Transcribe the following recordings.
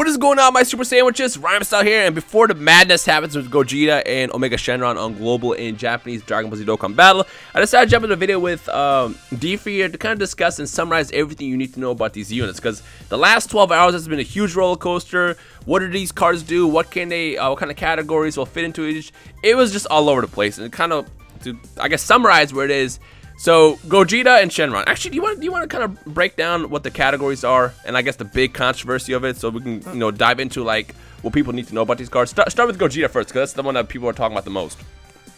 What is going on, my super sandwiches? Rhymestyle here, and before the madness happens with Gogeta and Omega Shenron on global and Japanese Dragon Ball Z Dokkan battle, I decided to jump into a video with D3 here to kind of discuss and summarize everything you need to know about these units, because the last 12 hours has been a huge roller coaster. What do these cards do? What can they? What kind of categories will fit into each? It was just all over the place, and kind of to, I guess, summarize where it is. So Gogeta and Shenron. Actually, do you want to kind of break down what the categories are and I guess the big controversy of it, so we can dive into like what people need to know about these cards. Start with Gogeta first, because that's the one that people are talking about the most.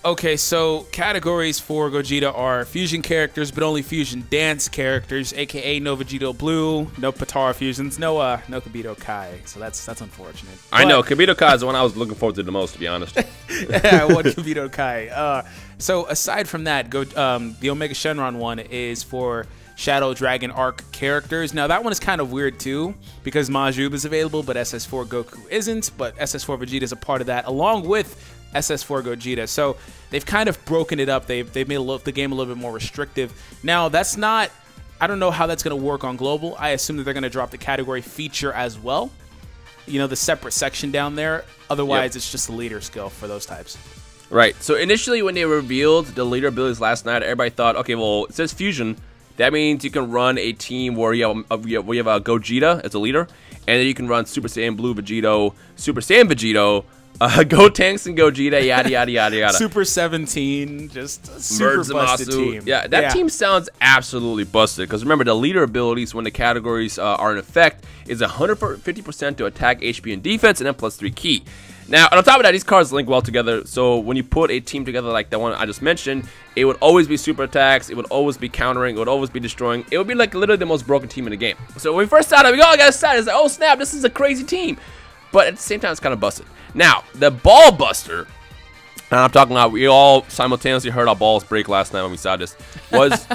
Okay, so categories for Gogeta are fusion characters, but only fusion dance characters, aka no Vegito Blue, no Potara fusions, no Kibito Kai. So that's unfortunate. I know Kibito Kai is the one I was looking forward to the most, to be honest. Yeah, I want Kibito Kai. So aside from that, the Omega Shenron one is for Shadow Dragon Arc characters. Now that one is kind of weird too, because Majub is available, but SS4 Goku isn't. But SS4 Vegeta is a part of that, along with SS4 Gogeta. So they've kind of broken it up. They've made the game a little bit more restrictive. Now that's not, I don't know how that's going to work on global. I assume that they're going to drop the category feature as well. You know, the separate section down there. Otherwise, it's just the leader skill for those types. Right. So initially when they revealed the leader abilities last night, everybody thought, okay, well, it says fusion. That means you can run a team where you have a Gogeta as a leader, and then you can run Super Saiyan Blue Vegito, Super Saiyan Vegito, Gotenks and Gogeta, yada yada yada yada. Super 17, just a super busted team. Yeah, that team sounds absolutely busted. Because remember, the leader abilities when the categories are in effect is 150% to attack, HP, and defense, and then +3 key. Now, on top of that, these cards link well together. So when you put a team together like the one I just mentioned, it would always be super attacks. It would always be countering. It would always be destroying. It would be like literally the most broken team in the game. So when we first saw it, we all got excited. It's like, oh snap, this is a crazy team. But at the same time, it's kind of busted. Now, the ball buster, and I'm talking about, we all simultaneously heard our balls break last night when we saw this, was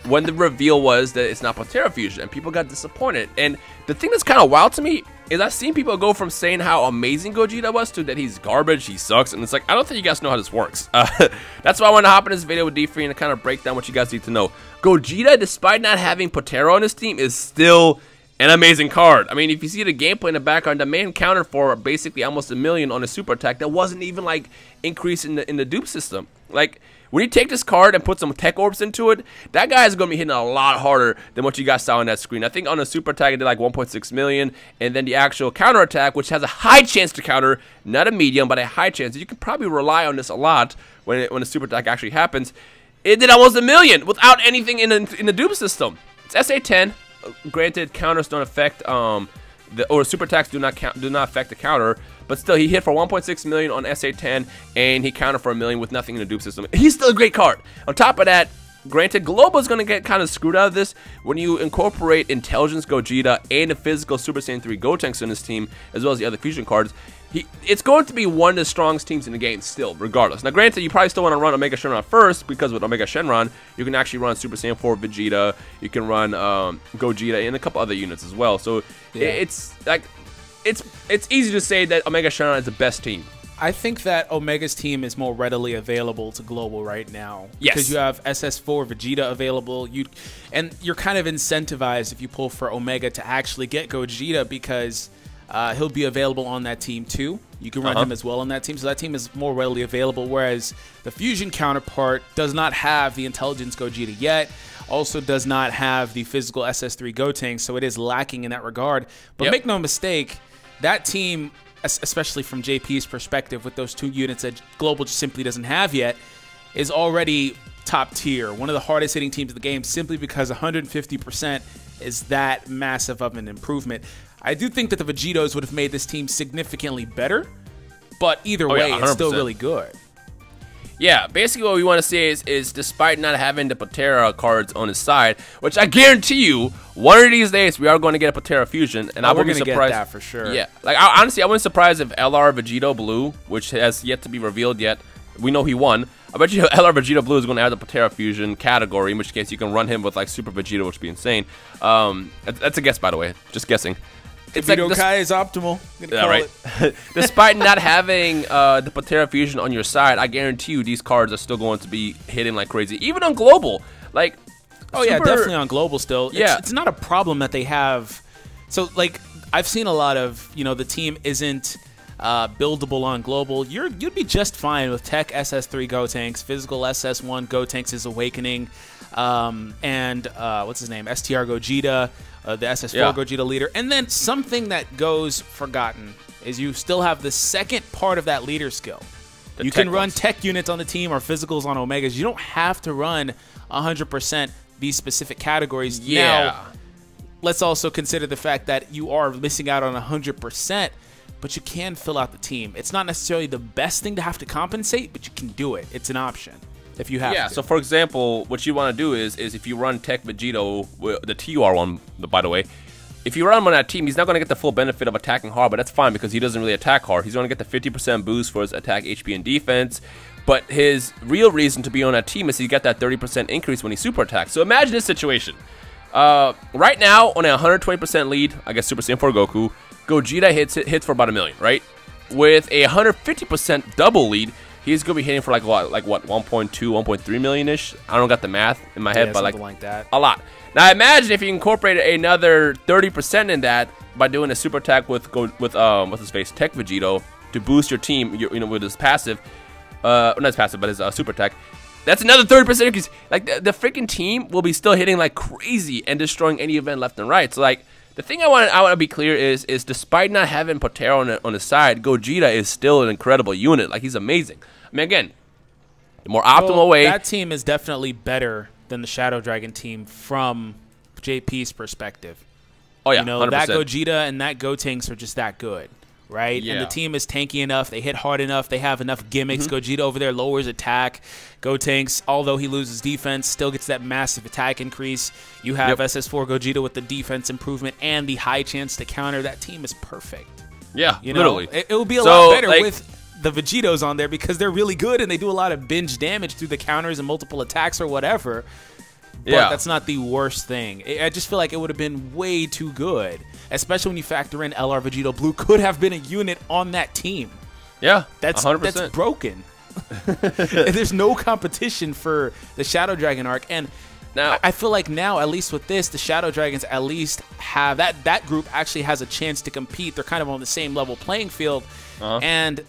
when the reveal was that it's not Potara fusion, and people got disappointed. And the thing that's kind of wild to me is I've seen people go from saying how amazing Gogeta was to that he's garbage, he sucks, and it's like, I don't think you guys know how this works. That's why I wanted to hop in this video with D3 and kind of break down what you guys need to know. Gogeta, despite not having Potara on his team, is still an amazing card. I mean, if you see the gameplay in the background, the man countered for basically almost 1 million on his super attack. That wasn't even like increase in the dupe system. Like, when you take this card and put some tech orbs into it, that guy is going to be hitting a lot harder than what you guys saw on that screen. I think on the super attack it did like 1.6 million, and then the actual counter attack, which has a high chance to counter, not a medium, but a high chance. You can probably rely on this a lot when the super attack actually happens. It did almost 1 million without anything in the dupe system. It's SA10. Granted, counters don't affect or super attacks do not affect the counter, but still he hit for 1.6 million on SA10 and he countered for 1 million with nothing in the dupe system. He's still a great card. On top of that, granted, Global is going to get kind of screwed out of this when you incorporate Intelligence Gogeta and the physical Super Saiyan 3 Gotenks in this team, as well as the other fusion cards. It's going to be one of the strongest teams in the game still, regardless. Now, granted, you probably still want to run Omega Shenron first, because with Omega Shenron, you can actually run Super Saiyan 4 Vegeta, you can run Gogeta, and a couple other units as well. So yeah, it's easy to say that Omega Shenron is the best team. I think that Omega's team is more readily available to global right now. Yes. Because you have SS4 Vegeta available. And you're kind of incentivized if you pull for Omega to actually get Gogeta, because he'll be available on that team too. You can run him as well on that team. So that team is more readily available, whereas the fusion counterpart does not have the Intelligence Gogeta yet. Also does not have the physical SS3 Gotenks, so it is lacking in that regard. But make no mistake, that team, especially from JP's perspective, with those 2 units that Global just simply doesn't have yet, is already top tier. One of the hardest hitting teams in the game, simply because 150% is that massive of an improvement. I do think that the Vegetos would have made this team significantly better, but either way, it's still really good. Yeah, basically what we want to say is despite not having the Potara cards on his side, which I guarantee you, one of these days we are going to get a Potara fusion, and I wouldn't be surprised. Get that for sure. Yeah, like honestly, I wouldn't be surprised if LR Vegito Blue, which has yet to be revealed yet, we know he won. I bet you LR Vegito Blue is going to add the Potara fusion category, in which case you can run him with like Super Vegeta, which would be insane. That's a guess, by the way, just guessing. It's like Kai is optimal. Yeah, right. Despite not having the Potara fusion on your side, I guarantee you these cards are still going to be hitting like crazy, even on global. Like, yeah, definitely on global still. Yeah, it's not a problem that they have. So like, I've seen a lot of, the team isn't buildable on global. You'd be just fine with Tech SS3 Gotenks, Physical SS1 Gotenks' Awakening, and what's his name, STR Gogeta, the SS4 Gogeta leader. And then something that goes forgotten is you still have the second part of that leader skill. You can run tech units on the team or physicals on Omegas. You don't have to run 100% these specific categories. Now, let's also consider the fact that you are missing out on 100%, but you can fill out the team. It's not necessarily the best thing to have to compensate, but you can do it. It's an option if you have to. So for example, what you want to do is if you run Tech Vegito, the TUR one, by the way, if you run him on that team, he's not going to get the full benefit of attacking hard, but that's fine because he doesn't really attack hard. He's going to get the 50% boost for his attack, HP, and defense. But his real reason to be on that team is he got that 30% increase when he super attacks. So imagine this situation. Right now, on a 120% lead, I guess Super Saiyan 4 Goku, Gogeta hits for about 1 million, right? With a 150% double lead, he's going to be hitting for like what 1.2, 1.3 million-ish? I don't got the math in my head, but like that. A lot. Now imagine if you incorporated another 30% in that by doing a super attack with what's his face, Tech Vegito, to boost your team, with his passive, not his passive, but his super attack. That's another 30% increase. Like the freaking team will be still hitting like crazy and destroying any event left and right. So like the thing I want to be clear is despite not having Potero on his side, Gogeta is still an incredible unit. Like he's amazing. I mean, again, the more optimal way. That team is definitely better than the Shadow Dragon team from JP's perspective. Oh yeah, 100%. That Gogeta and that Gotenks are just that good, right? Yeah. And the team is tanky enough. They hit hard enough. They have enough gimmicks. Gogeta over there lowers attack. Gotenks, although he loses defense, still gets that massive attack increase. You have SS4 Gogeta with the defense improvement and the high chance to counter. That team is perfect. Yeah, literally. It will be a lot better with the Vegetos on there because they're really good and they do a lot of binge damage through the counters and multiple attacks or whatever. But that's not the worst thing. I just feel like it would have been way too good, especially when you factor in LR Vegito Blue could have been a unit on that team. Yeah, that's 100%. That's broken. There's no competition for the Shadow Dragon arc, and now I feel like now, at least with this, the Shadow Dragons at least have that group actually has a chance to compete. They're kind of on the same level playing field, and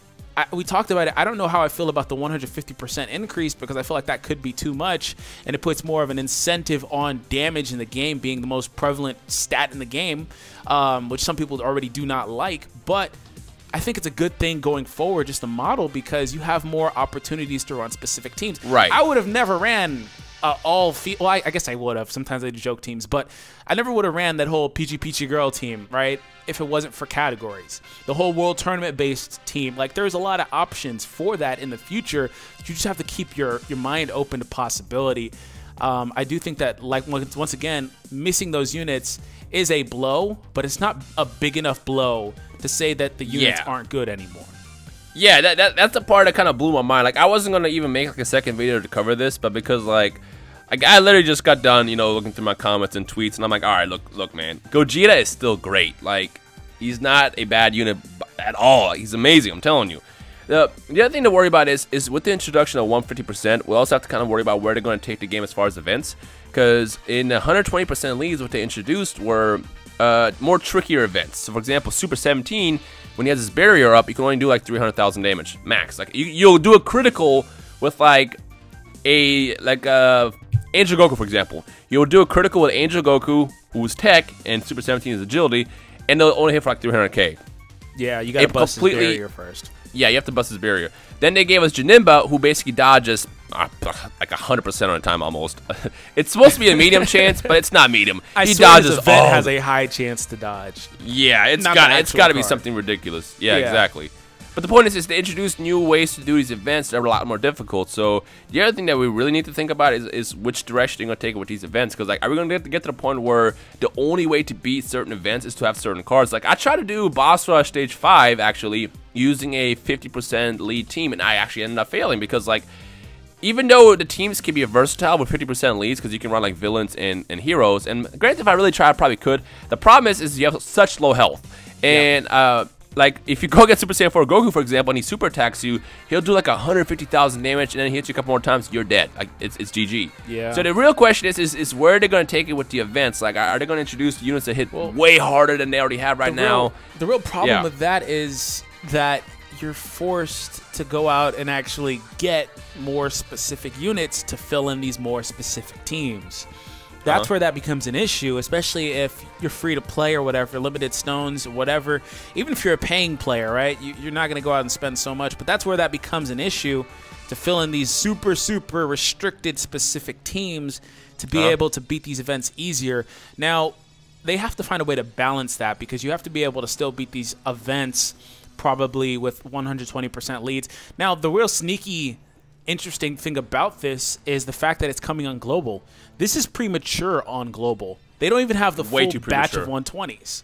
we talked about it. I don't know how I feel about the 150% increase because I feel like that could be too much, and it puts more of an incentive on damage in the game being the most prevalent stat in the game, which some people already do not like. But I think it's a good thing going forward, just the model, because you have more opportunities to run specific teams. Right. I would have never ran well, I guess I would have. Sometimes I do joke teams, but I never would have ran that whole Peachy Girl team, right? If it wasn't for categories. The whole world tournament-based team, like there's a lot of options for that in the future. You just have to keep your mind open to possibility. I do think that, like, once again, missing those units is a blow, but it's not a big enough blow to say that the units aren't good anymore. Yeah, that's the part that kind of blew my mind. Like, I wasn't going to even make like a second video to cover this, but because like I literally just got done, looking through my comments and tweets, and I'm like, all right, look, man, Gogeta is still great. Like, he's not a bad unit at all. He's amazing, I'm telling you. The other thing to worry about is with the introduction of 150%, we also have to kind of worry about where they're going to take the game as far as events, because in 120% leads, what they introduced were more trickier events. So, for example, Super 17, when he has his barrier up, you can only do like 300,000 damage max. Like you'll do a critical with like Angel Goku, for example. You'll do a critical with Angel Goku, who's tech, and Super 17 is agility, and they'll only hit for like 300k. Yeah, you gotta bust his barrier first. Yeah, you have to bust his barrier. Then they gave us Janemba, who basically dodges like 100% of the time almost. It's supposed to be a medium chance, but it's not medium. He dodges. His event has a high chance to dodge. Yeah, it's got to be something ridiculous. Yeah, exactly. But the point is they introduced new ways to do these events that are a lot more difficult. So the other thing that we really need to think about is which direction you're going to take with these events. Because like, are we going to get to the point where the only way to beat certain events is to have certain cards? Like, I tried to do Boss Rush Stage 5 actually using a 50% lead team, and I actually ended up failing because like, even though the teams can be versatile with 50% leads, because you can run like villains and heroes, and granted, if I really tried, I probably could. The problem is you have such low health, and like if you go get Super Saiyan 4 Goku, for example, and he super attacks you, he'll do like 150,000 damage, and then he hits you a couple more times, you're dead. Like it's GG. Yeah. So the real question is where are they going to take it with the events? Like, are they going to introduce units that hit way harder than they already have right now? The real problem with that is that you're forced to go out and actually get more specific units to fill in these more specific teams. That's where that becomes an issue, especially if you're free to play or whatever, limited stones, whatever. Even if you're a paying player, right? You're not going to go out and spend so much, but that's where that becomes an issue, to fill in these super, super restricted specific teams to be able to beat these events easier. Now, they have to find a way to balance that, because you have to be able to still beat these events probably with 120% leads. Now, the real sneaky interesting thing about this is the fact that it's coming on global. This is premature on global. They don't even have the full batch of 120s.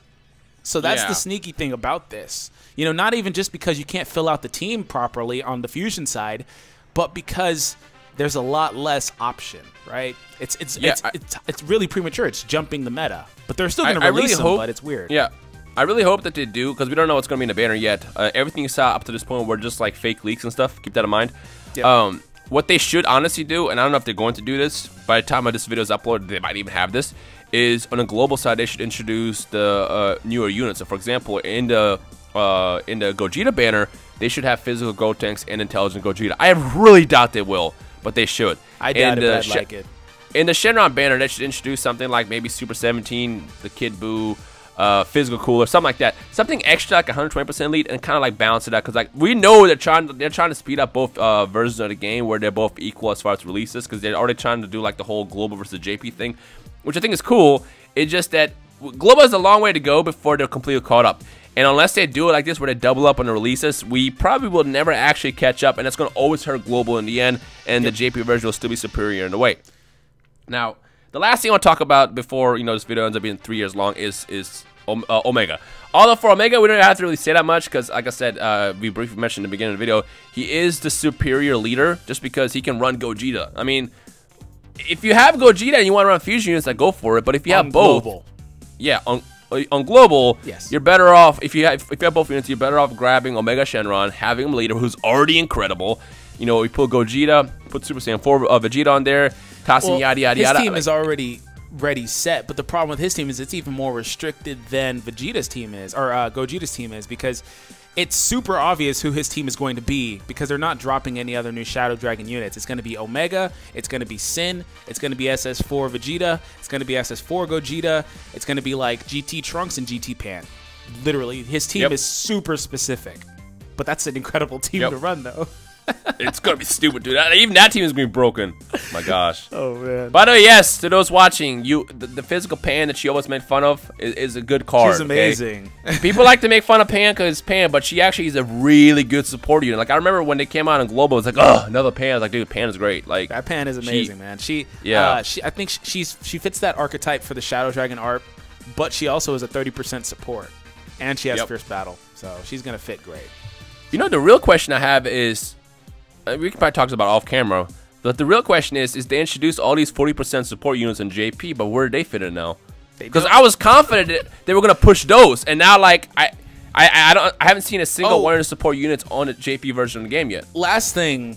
So that's the sneaky thing about this. You know, not even just because you can't fill out the team properly on the fusion side, but because there's a lot less option, right? It's really premature. It's jumping the meta. But they're still going to release them, but it's weird. Yeah. I really hope that they do, because we don't know what's going to be in the banner yet. Everything you saw up to this point were just like fake leaks and stuff. Keep that in mind. Yep. What they should honestly do, and I don't know if they're going to do this, by the time this video is uploaded, they might even have this, is on a global side, they should introduce the newer units. So, for example, in the Gogeta banner, they should have physical Gotenks and intelligent Gogeta. I really doubt they will, but they should. I doubt it, but I'd like it. In the Shenron banner, they should introduce something like maybe Super 17, the Kid Buu, physical cooler, something like that, something extra like 120% lead, and kind of like balance it out, because like we know they're trying to speed up both versions of the game where they're both equal as far as releases, because they're already trying to do like the whole global versus JP thing, which I think is cool. It's just that global is a long way to go before they're completely caught up, and unless they do it like this where they double up on the releases, we probably will never actually catch up, and it's going to always hurt global in the end, and the JP version will still be superior in the way. Now, the last thing I want to talk about before this video ends up being 3 years long is Omega. Although for Omega, we don't have to really say that much, because like I said, we briefly mentioned in the beginning of the video, he is the superior leader just because he can run Gogeta. I mean, if you have Gogeta and you want to run fusion units, then go for it. But if you have both, on global, you're better off. If you have both units, you're better off grabbing Omega Shenron, having him leader who's already incredible. You know, we put Gogeta, put Super Saiyan 4 Vegeta on there, tossing yada yada yada. His team is already ready set, but the problem with his team is it's even more restricted than Vegeta's team is, or Gogeta's team is, because it's super obvious who his team is going to be, because they're not dropping any other new Shadow Dragon units. It's going to be Omega, it's going to be Sin, it's going to be SS4 Vegeta, it's going to be SS4 Gogeta, it's going to be like GT Trunks and GT Pan. Literally, his team is super specific, but that's an incredible team to run, though. It's gonna be stupid, dude. Even that team is gonna be broken. Oh my gosh. Oh man. By the way, yes, to those watching, the physical Pan that she always made fun of is a good card. She's amazing. Okay? People like to make fun of Pan because it's Pan, but she actually is a really good support unit. Like I remember when they came out in Global, it's like, oh, another Pan. I was like, dude, Pan is great. Like that Pan is amazing, man. I think she fits that archetype for the Shadow Dragon art, but she also is a 30% support, and she has Fierce Battle, so she's gonna fit great. You know, the real question I have is, we can probably talk about off camera, but the real question is they introduced all these 40% support units in JP, but where do they fit in now? Because I was confident that they were gonna push those, and now like I haven't seen a single one of the support units on the JP version of the game yet. Last thing,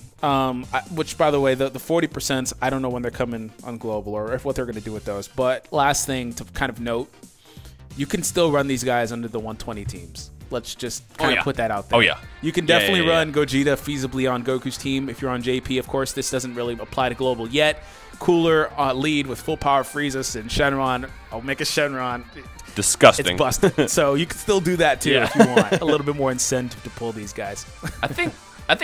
which by the way, the 40%, I don't know when they're coming on global or what they're gonna do with those. But last thing to kind of note, you can still run these guys under the 120 teams. Let's just kind of put that out there. Oh, yeah. You can definitely run Gogeta feasibly on Goku's team if you're on JP. Of course, this doesn't really apply to global yet. Cooler lead with full power Frieza's and Shenron. Omega Shenron. Disgusting. It's busted. So you can still do that, too, if you want. A little bit more incentive to pull these guys. I think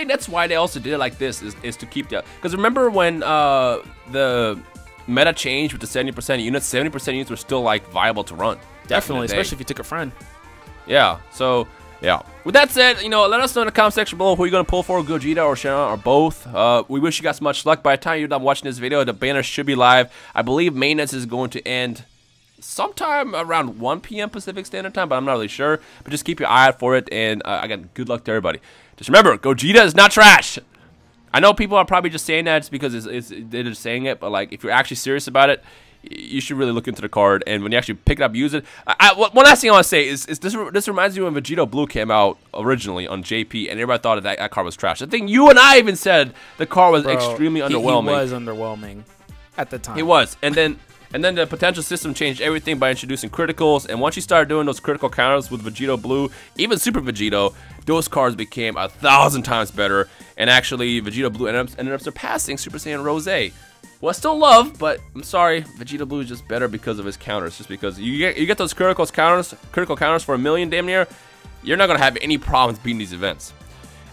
that's why they also did it like this, is to keep that. Because remember when the meta changed with the 70% units, 70% units were still, like, viable to run. Definitely, especially if you took a friend. Yeah, so, yeah. With that said, let us know in the comment section below who you're going to pull for, Gogeta or Shenron or both. We wish you guys much luck. By the time you're done watching this video, the banner should be live. I believe maintenance is going to end sometime around 1 p.m. Pacific Standard Time, but I'm not really sure. But just keep your eye out for it, and again, good luck to everybody. Just remember, Gogeta is not trash. I know people are probably just saying that just because they're just saying it, but like if you're actually serious about it, you should really look into the card. And when you actually pick it up, use it. One last thing I want to say is this reminds me when Vegito Blue came out originally on JP, and everybody thought that card was trash. I think you and I even said the card was extremely underwhelming. He was underwhelming at the time. It was, and then the potential system changed everything by introducing criticals. And once you started doing those critical counters with Vegito Blue, even Super Vegito, those cards became 1,000 times better. And actually, Vegito Blue ended up surpassing Super Saiyan Rose. Well, I still love, but I'm sorry, Vegito Blue is just better because of his counters. Just because you get those critical counters for 1,000,000 damn near, you're not gonna have any problems beating these events.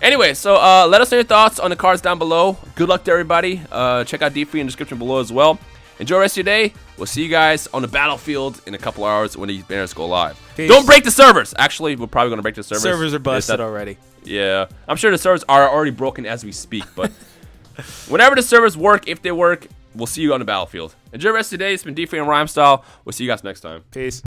Anyway, so let us know your thoughts on the cards down below. Good luck to everybody. Check out D3 in the description below as well. Enjoy the rest of your day. We'll see you guys on the battlefield in a couple hours when these banners go live. Peace. Don't break the servers. Actually, we're probably going to break the servers. Servers are busted already. Yeah. I'm sure the servers are already broken as we speak. But whenever the servers work, if they work, we'll see you on the battlefield. Enjoy the rest of the day. It's been D3 and Rhymestyle. We'll see you guys next time. Peace.